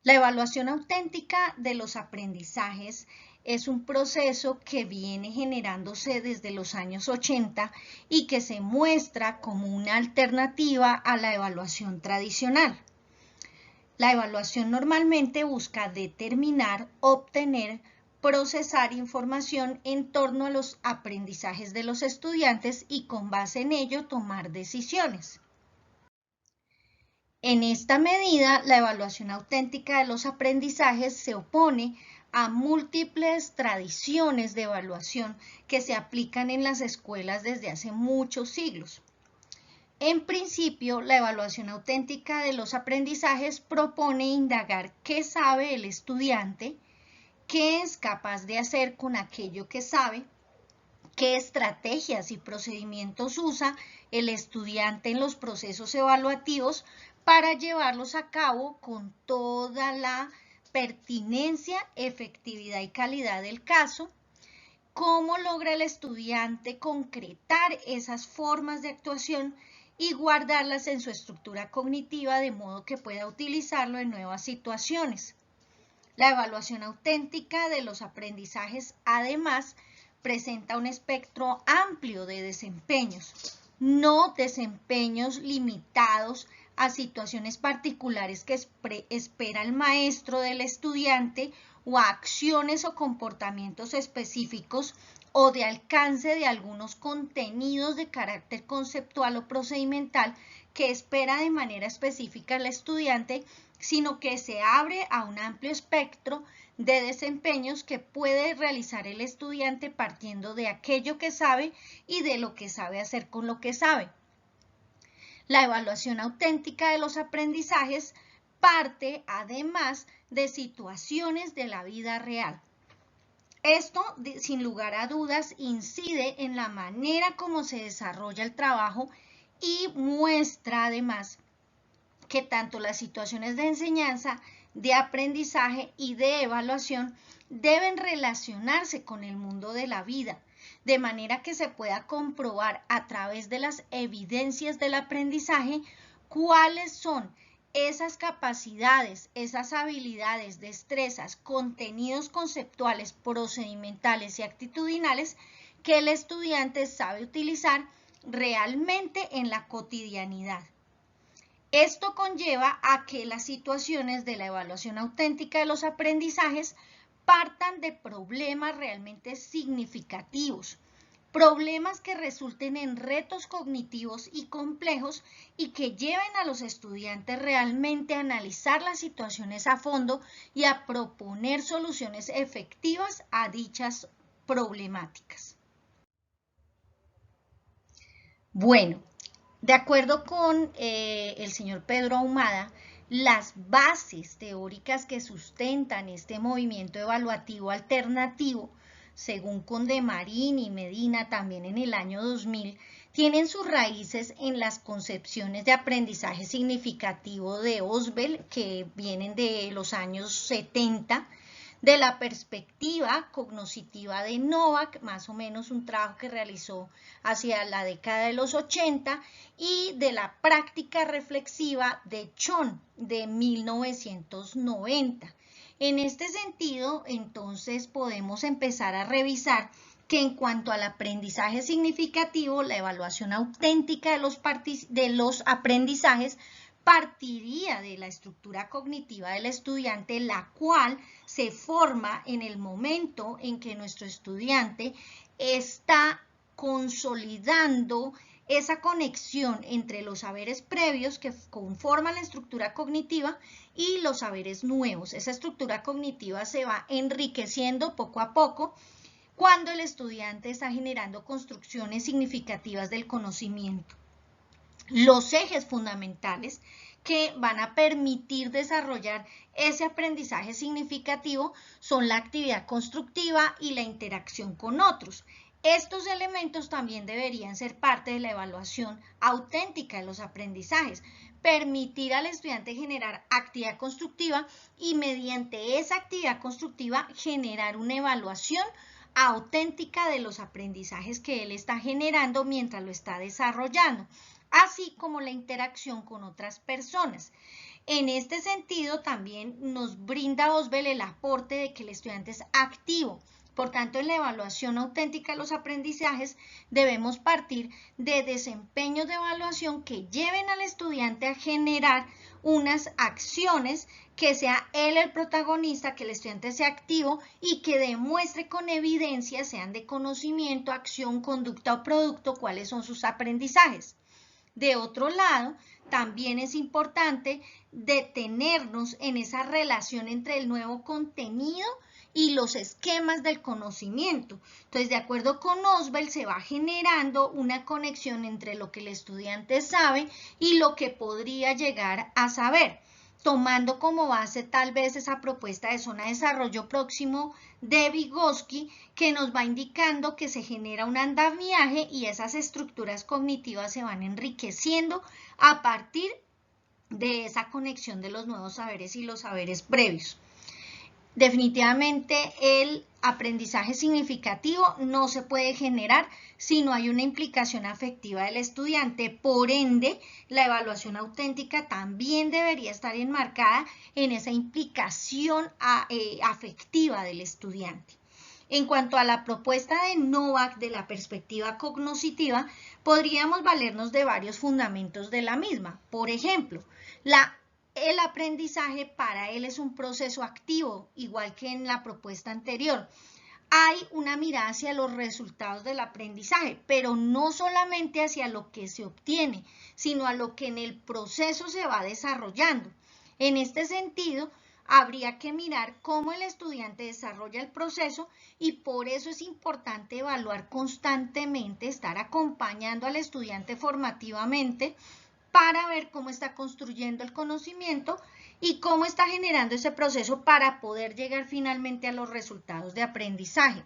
La evaluación auténtica de los aprendizajes es un proceso que viene generándose desde los años 80 y que se muestra como una alternativa a la evaluación tradicional. La evaluación normalmente busca determinar, obtener, procesar información en torno a los aprendizajes de los estudiantes y con base en ello tomar decisiones. En esta medida, la evaluación auténtica de los aprendizajes se opone a múltiples tradiciones de evaluación que se aplican en las escuelas desde hace muchos siglos. En principio, la evaluación auténtica de los aprendizajes propone indagar qué sabe el estudiante, qué es capaz de hacer con aquello que sabe, qué estrategias y procedimientos usa el estudiante en los procesos evaluativos para llevarlos a cabo con toda la pertinencia, efectividad y calidad del caso, cómo logra el estudiante concretar esas formas de actuación y guardarlas en su estructura cognitiva de modo que pueda utilizarlo en nuevas situaciones. La evaluación auténtica de los aprendizajes, además, presenta un espectro amplio de desempeños, no desempeños limitados a situaciones particulares que espera el maestro del estudiante o a acciones o comportamientos específicos o de alcance de algunos contenidos de carácter conceptual o procedimental que espera de manera específica el estudiante, sino que se abre a un amplio espectro de desempeños que puede realizar el estudiante partiendo de aquello que sabe y de lo que sabe hacer con lo que sabe. La evaluación auténtica de los aprendizajes parte además de situaciones de la vida real. Esto, sin lugar a dudas, incide en la manera como se desarrolla el trabajo y muestra además que tanto las situaciones de enseñanza, de aprendizaje y de evaluación deben relacionarse con el mundo de la vida, de manera que se pueda comprobar a través de las evidencias del aprendizaje cuáles son esas capacidades, esas habilidades, destrezas, contenidos conceptuales, procedimentales y actitudinales que el estudiante sabe utilizar realmente en la cotidianidad. Esto conlleva a que las situaciones de la evaluación auténtica de los aprendizajes partan de problemas realmente significativos, problemas que resulten en retos cognitivos y complejos y que lleven a los estudiantes realmente a analizar las situaciones a fondo y a proponer soluciones efectivas a dichas problemáticas. Bueno, de acuerdo con el señor Pedro Ahumada, las bases teóricas que sustentan este movimiento evaluativo alternativo, según Condemarín y Medina también en el año 2000, tienen sus raíces en las concepciones de aprendizaje significativo de Osbel, que vienen de los años 70, de la perspectiva cognoscitiva de Novak, más o menos un trabajo que realizó hacia la década de los 80, y de la práctica reflexiva de Chon de 1990. En este sentido, entonces, podemos empezar a revisar que en cuanto al aprendizaje significativo, la evaluación auténtica de los aprendizajes partiría de la estructura cognitiva del estudiante, la cual se forma en el momento en que nuestro estudiante está consolidando esa conexión entre los saberes previos que conforman la estructura cognitiva y los saberes nuevos. Esa estructura cognitiva se va enriqueciendo poco a poco cuando el estudiante está generando construcciones significativas del conocimiento. Los ejes fundamentales que van a permitir desarrollar ese aprendizaje significativo son la actividad constructiva y la interacción con otros. Estos elementos también deberían ser parte de la evaluación auténtica de los aprendizajes, permitir al estudiante generar actividad constructiva y mediante esa actividad constructiva generar una evaluación auténtica de los aprendizajes que él está generando mientras lo está desarrollando, así como la interacción con otras personas. En este sentido, también nos brinda Ausubel el aporte de que el estudiante es activo. Por tanto, en la evaluación auténtica de los aprendizajes debemos partir de desempeños de evaluación que lleven al estudiante a generar unas acciones, que sea él el protagonista, que el estudiante sea activo y que demuestre con evidencia, sean de conocimiento, acción, conducta o producto, cuáles son sus aprendizajes. De otro lado, también es importante detenernos en esa relación entre el nuevo contenido y los esquemas del conocimiento. Entonces, de acuerdo con Ausubel, se va generando una conexión entre lo que el estudiante sabe y lo que podría llegar a saber, tomando como base tal vez esa propuesta de zona de desarrollo próximo de Vygotsky, que nos va indicando que se genera un andamiaje y esas estructuras cognitivas se van enriqueciendo a partir de esa conexión de los nuevos saberes y los saberes previos. Definitivamente el aprendizaje significativo no se puede generar si no hay una implicación afectiva del estudiante. Por ende, la evaluación auténtica también debería estar enmarcada en esa implicación afectiva del estudiante. En cuanto a la propuesta de Novak de la perspectiva cognoscitiva, podríamos valernos de varios fundamentos de la misma. Por ejemplo, el aprendizaje para él es un proceso activo, igual que en la propuesta anterior. Hay una mirada hacia los resultados del aprendizaje, pero no solamente hacia lo que se obtiene, sino a lo que en el proceso se va desarrollando. En este sentido, habría que mirar cómo el estudiante desarrolla el proceso y por eso es importante evaluar constantemente, estar acompañando al estudiante formativamente para ver cómo está construyendo el conocimiento y cómo está generando ese proceso para poder llegar finalmente a los resultados de aprendizaje.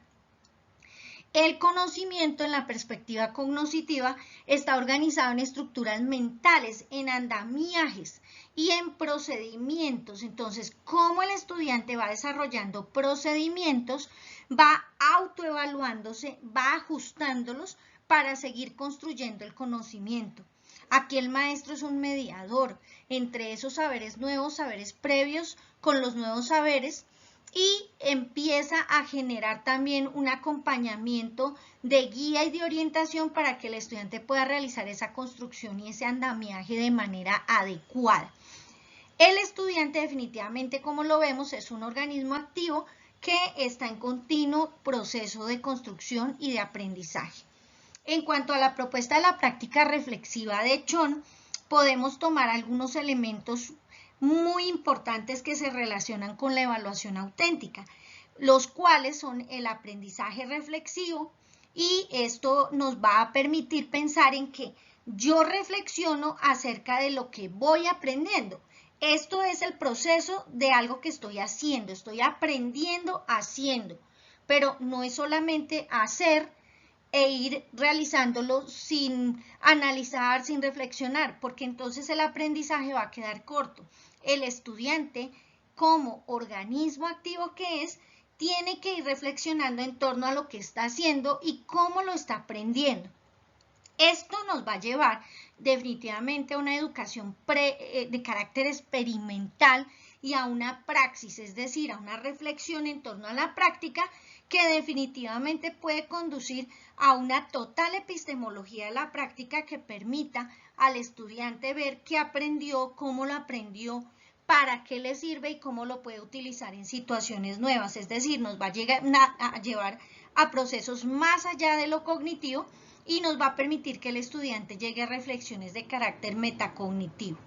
El conocimiento en la perspectiva cognoscitiva está organizado en estructuras mentales, en andamiajes y en procedimientos. Entonces, cómo el estudiante va desarrollando procedimientos, va autoevaluándose, va ajustándolos para seguir construyendo el conocimiento. Aquí el maestro es un mediador entre esos saberes nuevos, saberes previos con los nuevos saberes, y empieza a generar también un acompañamiento de guía y de orientación para que el estudiante pueda realizar esa construcción y ese andamiaje de manera adecuada. El estudiante definitivamente, como lo vemos, es un organismo activo que está en continuo proceso de construcción y de aprendizaje. En cuanto a la propuesta de la práctica reflexiva de Chon, podemos tomar algunos elementos muy importantes que se relacionan con la evaluación auténtica, los cuales son el aprendizaje reflexivo, y esto nos va a permitir pensar en que yo reflexiono acerca de lo que voy aprendiendo. Esto es el proceso de algo que estoy haciendo, estoy aprendiendo haciendo, pero no es solamente hacer e ir realizándolo sin analizar, sin reflexionar, porque entonces el aprendizaje va a quedar corto. El estudiante, como organismo activo que es, tiene que ir reflexionando en torno a lo que está haciendo y cómo lo está aprendiendo. Esto nos va a llevar definitivamente a una educación de carácter experimental y a una praxis, es decir, a una reflexión en torno a la práctica que definitivamente puede conducir a una total epistemología de la práctica que permita al estudiante ver qué aprendió, cómo lo aprendió, para qué le sirve y cómo lo puede utilizar en situaciones nuevas. Es decir, nos va a llevar a procesos más allá de lo cognitivo y nos va a permitir que el estudiante llegue a reflexiones de carácter metacognitivo.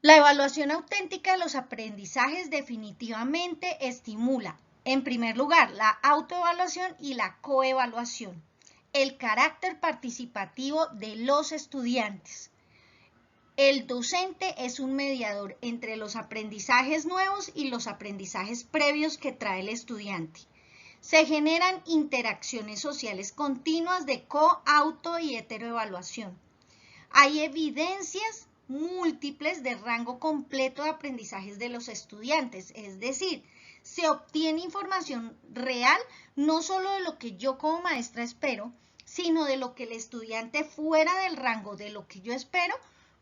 La evaluación auténtica de los aprendizajes definitivamente estimula, en primer lugar, la autoevaluación y la coevaluación, el carácter participativo de los estudiantes. El docente es un mediador entre los aprendizajes nuevos y los aprendizajes previos que trae el estudiante. Se generan interacciones sociales continuas de auto y heteroevaluación. Hay evidencias múltiples de rango completo de aprendizajes de los estudiantes, es decir, se obtiene información real no solo de lo que yo como maestra espero, sino de lo que el estudiante fuera del rango de lo que yo espero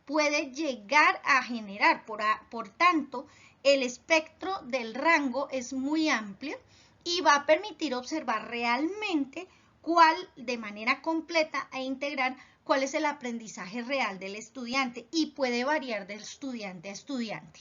puede llegar a generar. Por tanto, el espectro del rango es muy amplio y va a permitir observar realmente cuál, de manera completa e integral, cuál es el aprendizaje real del estudiante y puede variar de estudiante a estudiante.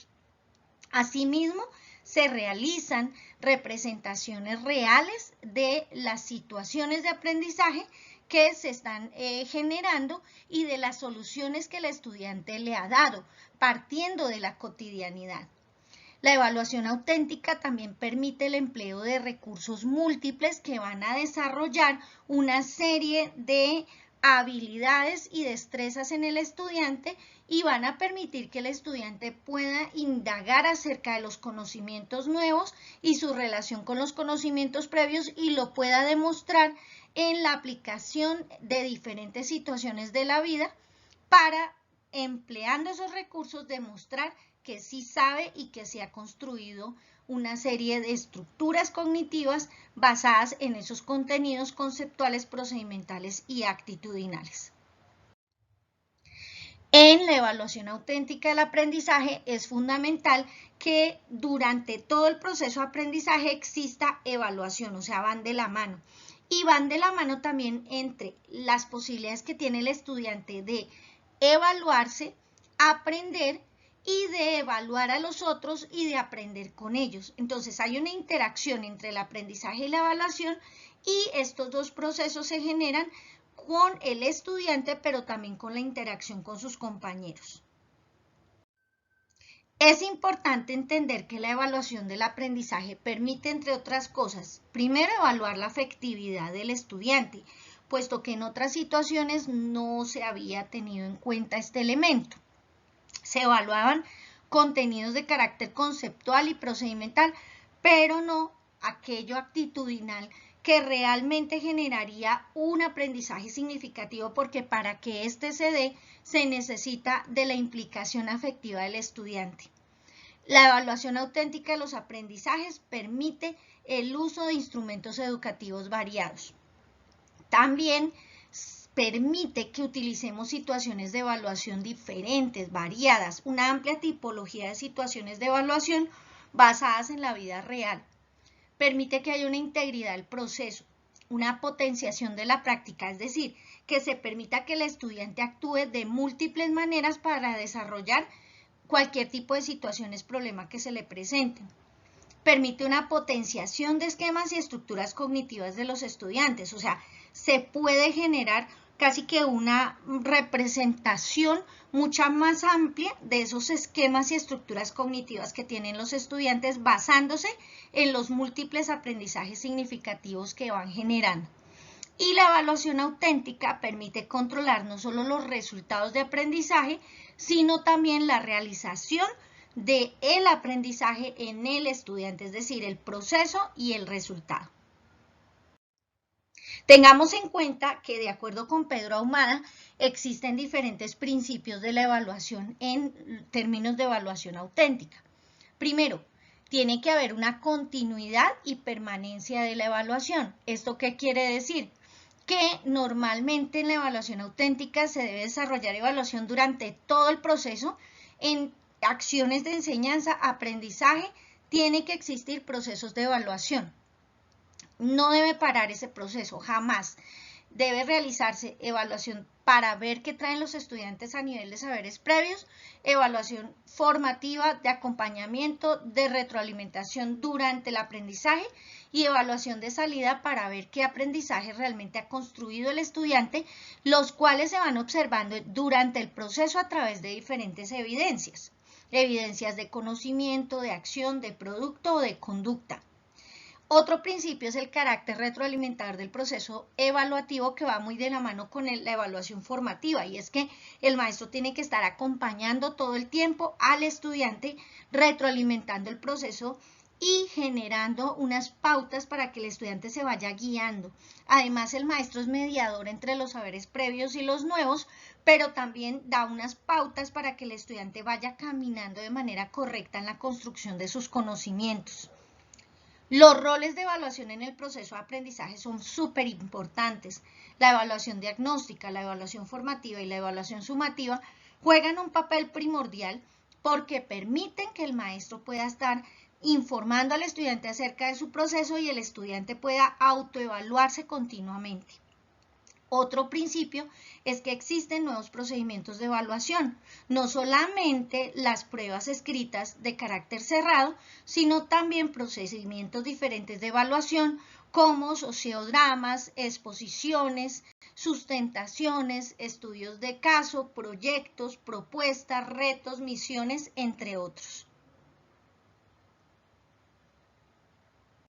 Asimismo, se realizan representaciones reales de las situaciones de aprendizaje que se están generando y de las soluciones que el estudiante le ha dado, partiendo de la cotidianidad. La evaluación auténtica también permite el empleo de recursos múltiples que van a desarrollar una serie de habilidades y destrezas en el estudiante y van a permitir que el estudiante pueda indagar acerca de los conocimientos nuevos y su relación con los conocimientos previos y lo pueda demostrar en la aplicación de diferentes situaciones de la vida para, empleando esos recursos, demostrar que sí sabe y que se ha construido una serie de estructuras cognitivas basadas en esos contenidos conceptuales, procedimentales y actitudinales. En la evaluación auténtica del aprendizaje es fundamental que durante todo el proceso de aprendizaje exista evaluación, o sea, van de la mano. Y van de la mano también entre las posibilidades que tiene el estudiante de evaluarse, aprender y de evaluar a los otros y de aprender con ellos. Entonces hay una interacción entre el aprendizaje y la evaluación y estos dos procesos se generan con el estudiante, pero también con la interacción con sus compañeros. Es importante entender que la evaluación del aprendizaje permite, entre otras cosas, primero evaluar la afectividad del estudiante, puesto que en otras situaciones no se había tenido en cuenta este elemento. Se evaluaban contenidos de carácter conceptual y procedimental, pero no aquello actitudinal que realmente generaría un aprendizaje significativo, porque para que éste se dé se necesita de la implicación afectiva del estudiante. La evaluación auténtica de los aprendizajes permite el uso de instrumentos educativos variados. También permite que utilicemos situaciones de evaluación diferentes, variadas, una amplia tipología de situaciones de evaluación basadas en la vida real. Permite que haya una integridad del proceso, una potenciación de la práctica, es decir, que se permita que el estudiante actúe de múltiples maneras para desarrollar cualquier tipo de situaciones, problema que se le presenten. Permite una potenciación de esquemas y estructuras cognitivas de los estudiantes, o sea, se puede generar casi que una representación mucha más amplia de esos esquemas y estructuras cognitivas que tienen los estudiantes basándose en los múltiples aprendizajes significativos que van generando. Y la evaluación auténtica permite controlar no solo los resultados de aprendizaje, sino también la realización del aprendizaje en el estudiante, es decir, el proceso y el resultado. Tengamos en cuenta que, de acuerdo con Pedro Ahumada, existen diferentes principios de la evaluación en términos de evaluación auténtica. Primero, tiene que haber una continuidad y permanencia de la evaluación. ¿Esto qué quiere decir? Que normalmente en la evaluación auténtica se debe desarrollar evaluación durante todo el proceso. En acciones de enseñanza, aprendizaje, tiene que existir procesos de evaluación. No debe parar ese proceso, jamás. Debe realizarse evaluación para ver qué traen los estudiantes a nivel de saberes previos, evaluación formativa de acompañamiento, de retroalimentación durante el aprendizaje y evaluación de salida para ver qué aprendizaje realmente ha construido el estudiante, los cuales se van observando durante el proceso a través de diferentes evidencias. Evidencias de conocimiento, de acción, de producto o de conducta. Otro principio es el carácter retroalimentador del proceso evaluativo, que va muy de la mano con la evaluación formativa, y es que el maestro tiene que estar acompañando todo el tiempo al estudiante, retroalimentando el proceso y generando unas pautas para que el estudiante se vaya guiando. Además, el maestro es mediador entre los saberes previos y los nuevos, pero también da unas pautas para que el estudiante vaya caminando de manera correcta en la construcción de sus conocimientos. Los roles de evaluación en el proceso de aprendizaje son súper importantes. La evaluación diagnóstica, la evaluación formativa y la evaluación sumativa juegan un papel primordial porque permiten que el maestro pueda estar informando al estudiante acerca de su proceso y el estudiante pueda autoevaluarse continuamente. Otro principio es que existen nuevos procedimientos de evaluación, no solamente las pruebas escritas de carácter cerrado, sino también procedimientos diferentes de evaluación como sociodramas, exposiciones, sustentaciones, estudios de caso, proyectos, propuestas, retos, misiones, entre otros.